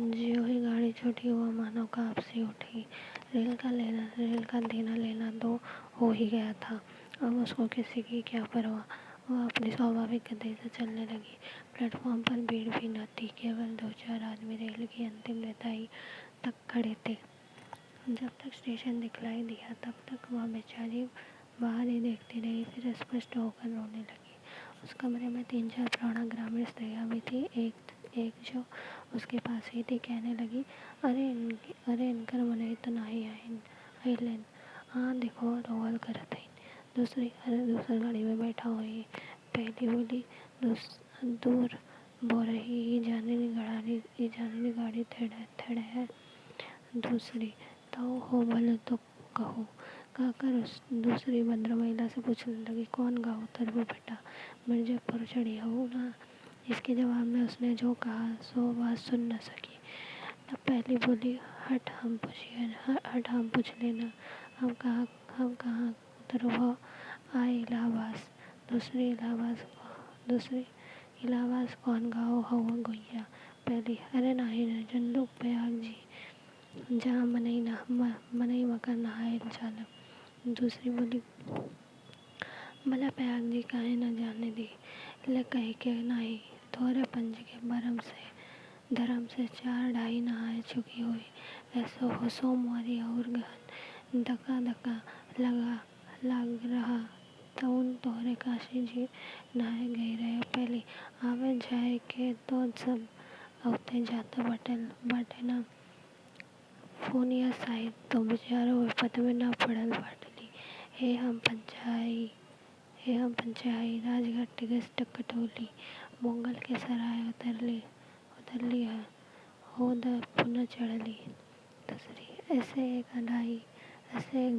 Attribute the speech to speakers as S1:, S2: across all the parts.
S1: ज्यों ही गाड़ी छूटी वह मानो काँप सी उठी। रेल का देना लेना तो हो ही गया था। अब उसको किसी की क्या परवाह। वह अपनी स्वाभाविक गति से चलने लगी। प्लेटफॉर्म पर भीड़ भी न थी, केवल 2-4 आदमी रेल की अंतिम रेताई तक खड़े थे। जब तक स्टेशन दिखलाई दिया तब तक वह बेचारी बाहर ही देखती रही, फिर स्पष्ट होकर रोने लगी। उस कमरे में 3-4 प्रौढ़ा ग्रामीण स्त्रियाँ भी थी। एक जो उसके पास ही थी कहने लगी, अरे इनकर मने तो नाही आइलेन। हाँ देखो रोवल करत हईन। दूसरी, अरे दूसर गाड़ी में बैठा हुई। पहली बोली, दूर बोरही ही जाने गाड़ी थेड़े है। दूसरी, ताऊ हो भले तो कहो। कहकर उस दूसरी भद्र महिला से पूछने लगी, कौन गाँव तरबू बेटा, मिर्जापुर चढ़ी हो ना। इसके जवाब में उसने जो कहा सो बात सुन न सकी। तब पहली बोली, हट हम पूछ लेना। हम कहाँ उतरबो आए इलाहाबाद। दूसरी, इलाहाबाद कौन गाँव हवा गोइया। पहली, अरे नाही न जंदूक प्रयाग जी, जहाँ मनई मकर नहाए जालम। दूसरी बोली, भला प्रयाग जी काहे न जाने दी। ले कही के नाही, थोड़े पंज के धर्म से 4 ढाई नहाए चुकी हुई। ऐसो हो सोमवारी और गहन धक्का लाग रहा। तउन तोहरे काशी जी नहाए गई रहे। पहली, आवे जाए के तो सब अवते जाता बाटे ना। फोनिया साहिब तो बेचारो विपत में ना पड़ल बाटली। हे हम पंचाई राजघाट टिकस टकटोली मोंगल के सराय उतरली है। हो द पुनः चढ़ली। दूसरी, ऐसे एक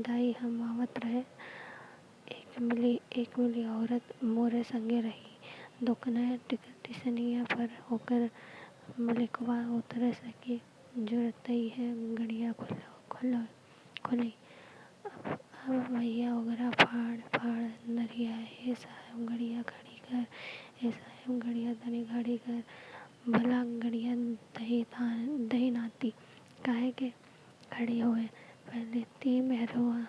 S1: दाई हम आवत रहे। एक मिली औरत मोरे संगे रही। दुकने टिसनिया पर होकर मलिकवा उतरे सकी जुरतई है गड़िया खुली। अब भैया ओगरा फाड़ नरिया। हे साहब गड़िया खड़ी कर। हे साहब गड़िया तनी खड़ी कर। भला गड़िया दही नाती काहे के खड़ी होए। पहले ती मेहरुआ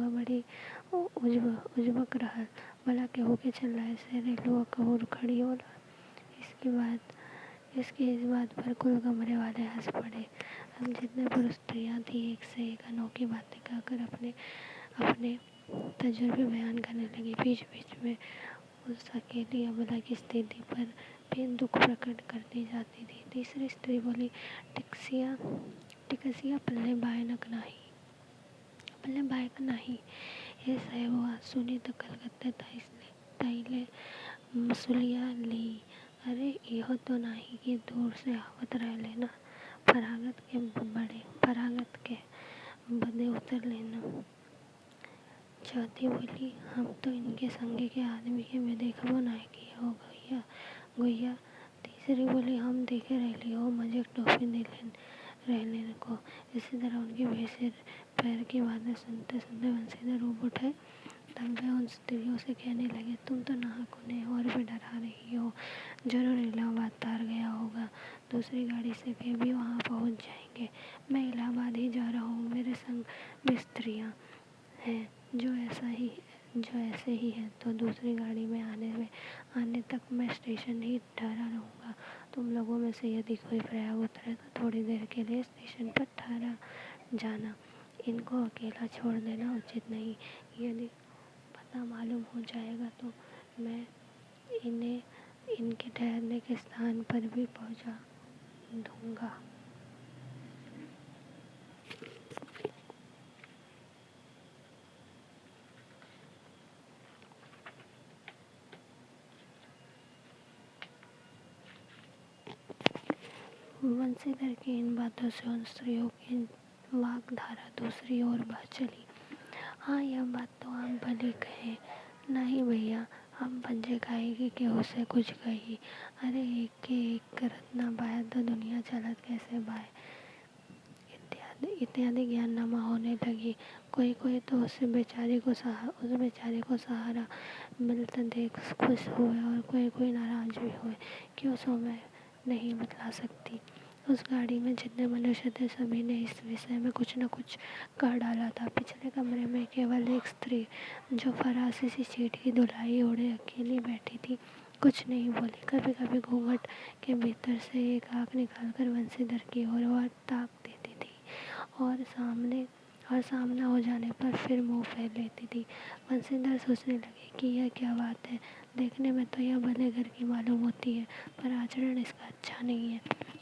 S1: बड़ी उजबक रहल। भला केहू के चिल्लाए से रेलुआ कहूर खड़ी होला। इसकी इस बात पर कुल कमरे वाले हंस पड़े। अब जितने पुरुष स्त्रियाँ थी एक से एक अनोखी बातें कहकर अपने तजुर्बे बयान करने लगी। बीच बीच में उस अकेली अबला की स्थिति पर भी दुख प्रकट करती जाती थी। तीसरी स्त्री बोली, टिकसिया पल्ले बायनक नाही। हे साहेबवा सुनी तो कलकत्ते ताइले मसूलिया ली। अरे इहो तो नाही कि दूर से आवत रह लेना। फरागत के बदे उतर लेना। चौथी बोली, हम तो इनके संगे के आदमी के में देखबो नहीं की हो गोइया। तीसरी बोली, हम देखे रहली हो मजे टोपी रहने को। इसी तरह उनकी भैंसे पैर की बातें सुनते सुनते बंसीधर ऊब उठे। तब वे उन स्त्रियों से कहने लगे, तुम तो नाहक उन्हें और भी डरा रही हो। जरूर इलाहाबाद तार गया होगा। दूसरी गाड़ी से वे भी वहाँ पहुँच जाएंगे। मैं इलाहाबाद ही जा रहा हूँ। मेरे संग भी स्त्रियाँ हैं जो ऐसे ही हैं। तो दूसरी गाड़ी में आने तक मैं स्टेशन ही ठहरा रहूँगा। तुम लोगों में से यदि कोई प्रयाग उतरे तो थोड़ी देर के लिए स्टेशन पर ठहरा जाना। इनको अकेला छोड़ देना उचित नहीं। यदि पता मालूम हो जाएगा तो मैं इन्हें इनके ठहरने के स्थान पर भी पहुंचा दूंगा। बंसीधर की इन बातों से उन स्त्रियों की वाकधारा दूसरी ओर बह चली। हाँ, यह बात तो आप भली कहे। नहीं भैया, हम पंजे खाएगी केहू से कुछ कही। अरे एक के एक करत ना बाय तो दुनिया चलत कैसे बाय। इत्यादि ज्ञाननामा होने लगी। कोई तो उस बेचारे को सहारा मिलता देख खुश हुए और कोई नाराज भी हुए। क्यों नहीं बतला सकती। उस गाड़ी में जितने मनुष्य थे सभी ने इस विषय में कुछ न कुछ कह डाला था। पिछले कमरे में केवल एक स्त्री जो फरासी सी सीट की धुलाई ओढ़े अकेली बैठी थी, कुछ नहीं बोली। कभी कभी घूंघट के भीतर से एक आँख निकालकर बंसीधर की ओर और ताक देती थी और सामना हो जाने पर फिर मुंह फेर लेती थी। बंसीधर सोचने लगे कि यह क्या बात है। देखने में तो यह भले घर की मालूम होती है, पर आचरण इसका अच्छा नहीं है।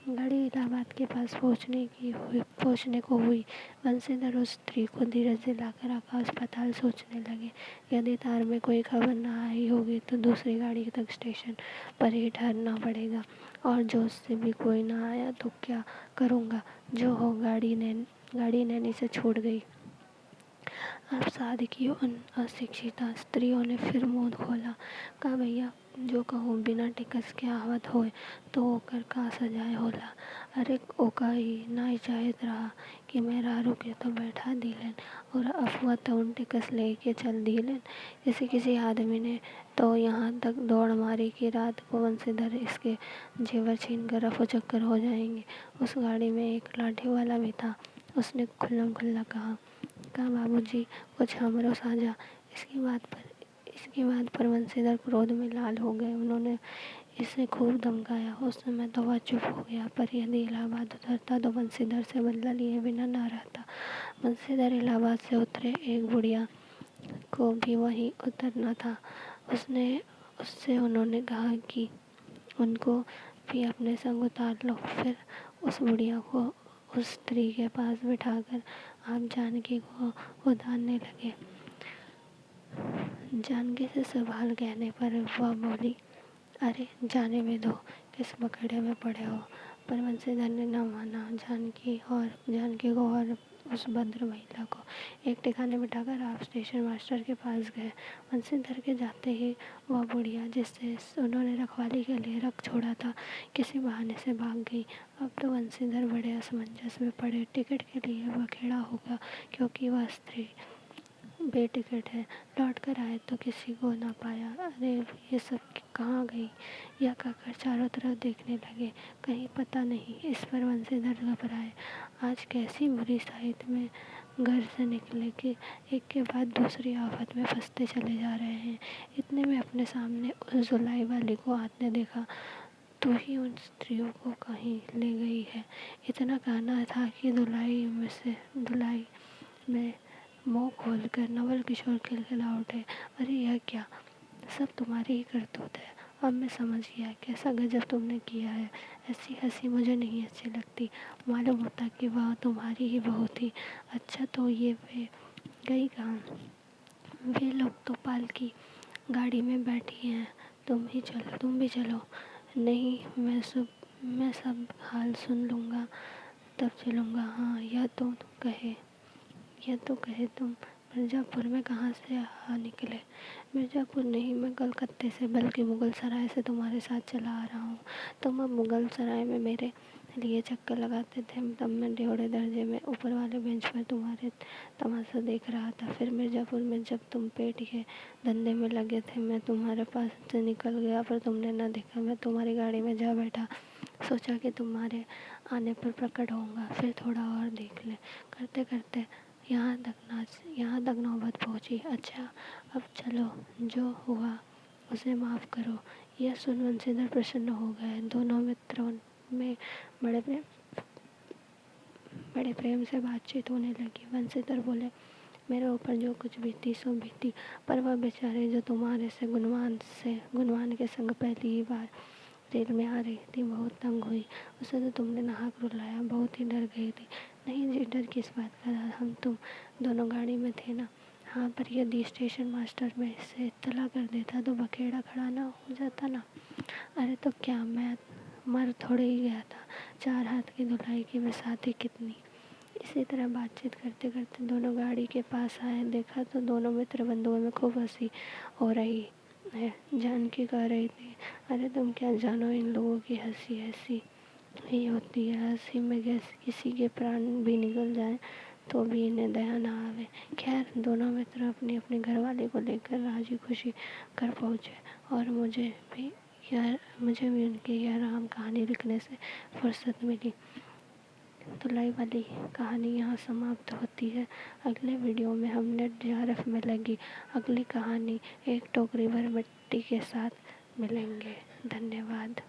S1: गाड़ी इलाहाबाद के पास पहुँचने को हुई। बंसीधर उस स्त्री को धीरज दिलाकर आकाश पाताल सोचने लगे। यदि तार में कोई खबर न आई होगी तो दूसरी गाड़ी तक स्टेशन पर ही ठहरना पड़ेगा, और जो उससे भी कोई ना आया तो क्या करूँगा। जो हो, गाड़ी नैनी से छूट गई। अब सादगी उन अशिक्षिता स्त्रियों ने फिर मुँह खोला। कहा, भैया जो कहूँ बिना टिकस के आवत होए तो ओकर का सजाए होला। अरे ओका ही ना चाहत रहा कि मेरा रुके तो बैठा दिलन, और अफवाह तो उन टिकस लेके चल दिलन। किसी आदमी ने तो यहाँ तक दौड़ मारी कि रात को बंसीधर इसके जेवर छीन कर रफू चक्कर हो जाएंगे। उस गाड़ी में एक लाठी वाला भी था। उसने खुल्लम खुल्ला कहा, बाबूजी कुछ हमरो साझा। इसकी बात पर बंसीधर क्रोध में लाल हो गए। उन्होंने इसे खूब धमकाया। उस समय तो वह चुप हो गया, पर यदि इलाहाबाद उतरता तो बंसीधर से बदला लिए बिना न रहता। बंसीधर इलाहाबाद से उतरे। एक बुढ़िया को भी वहीं उतरना था। उससे उन्होंने कहा कि उनको भी अपने संग उतार लो। फिर उस बुढ़िया को उस स्त्री के पास बिठाकर आप जानकी को उतारने लगे। जानकी से सवाल कहने पर वह बोली, अरे जाने में दो, किस बखेड़े में पड़े हो। पर बंसीधर ने न माना। जानकी को और उस भद्र महिला को एक ठिकाने बिठाकर आप स्टेशन मास्टर के पास गए। बंसीधर के जाते ही वह बुढ़िया, जिससे उन्होंने रखवाली के लिए रख छोड़ा था, किसी बहाने से भाग गई। अब तो बंसीधर बड़े असमंजस में पड़े। टिकट के लिए बखेड़ा होगा, क्योंकि वह स्त्री बेटिकट है। लौट कर आए तो किसी को ना पाया। अरे ये सब कहाँ गई, यह कहकर चारों तरफ देखने लगे, कहीं पता नहीं। इस पर बंसीधर घबराए। आज कैसी बुरी साइड में घर से निकले कि एक के बाद दूसरी आफत में फंसते चले जा रहे हैं। इतने में अपने सामने उस धुलाई वाली को आते देखा। तू ही उन स्त्रियों को कहीं ले गई है। इतना कहना था कि धुलाई में मुँह खोलकर नवल किशोर खिलखिला उठे। अरे यह क्या, सब तुम्हारी ही करतूत है। अब मैं समझ गया कैसा गजब तुमने किया है। ऐसी हंसी मुझे नहीं अच्छी लगती। मालूम होता कि वह तुम्हारी ही बहू थी। अच्छा तो ये वे गई कहाँ? वे लोग तो पालकी गाड़ी में बैठी हैं। तुम भी चलो। नहीं, मैं सब हाल सुन लूँगा तब चलूँगा। हाँ, यह तो कहे तुम मिर्ज़ापुर में कहाँ से आ निकले? मिर्ज़ापुर नहीं, मैं कलकत्ते से, बल्कि मुग़ल सराय से तुम्हारे साथ चला आ रहा हूँ। तुम अब मुग़ल सराय में मेरे लिए चक्कर लगाते थे, तब मैं ड्योढ़े दर्जे में ऊपर वाले बेंच पर तुम्हारे तमाशा देख रहा था। फिर मिर्ज़ापुर में जब तुम पेट के धंधे में लगे थे, मैं तुम्हारे पास से निकल गया, पर तुमने न देखा। मैं तुम्हारी गाड़ी में जा बैठा, सोचा कि तुम्हारे आने पर प्रकट होऊंगा, फिर थोड़ा और देख ले। करते करते यहाँ तक नौबत पहुँची। अच्छा अब चलो, जो हुआ उसे माफ़ करो। यह सुन बंसीधर प्रसन्न हो गए। दोनों मित्रों में बड़े प्रेम से बातचीत होने लगी। बंसीधर बोले, मेरे ऊपर जो कुछ बीती सो बीती, पर वह बेचारे जो तुम्हारे से गुणवान के संग पहली ही बार रेल में आ रही थी, बहुत तंग हुई। उसे तो तुमने नाहक रुलाया, बहुत ही डर गई थी। नहीं जी, डर किस बात का था, हम तुम दोनों गाड़ी में थे ना। हाँ, पर यदि स्टेशन मास्टर में से इत्तला कर देता तो बखेड़ा खड़ा ना हो जाता ना। अरे तो क्या, मैं मर थोड़े ही गया था। 4 हाथ की धुलाई की बसाती कितनी। इसी तरह बातचीत करते करते दोनों गाड़ी के पास आए। देखा तो दोनों मित्र बंधुओं में खूब हंसी हो रही है। जानकी कह रही थी, अरे तुम क्या जानो, इन लोगों की हंसी ऐसी ही होती है। हंसी में किसी के प्राण भी निकल जाए तो भी इन्हें दया ना आवे। खैर, दोनों मित्र अपनी अपनी घरवाली को लेकर राजी खुशी घर पहुँचे, और मुझे भी मुझे भी उनकी यह राम कहानी लिखने से फुर्सत मिली। तो लाइव वाली कहानी यहाँ समाप्त होती है। अगले वीडियो में हम नेट JRF में लगी अगली कहानी एक टोकरी भर मिट्टी के साथ मिलेंगे। धन्यवाद।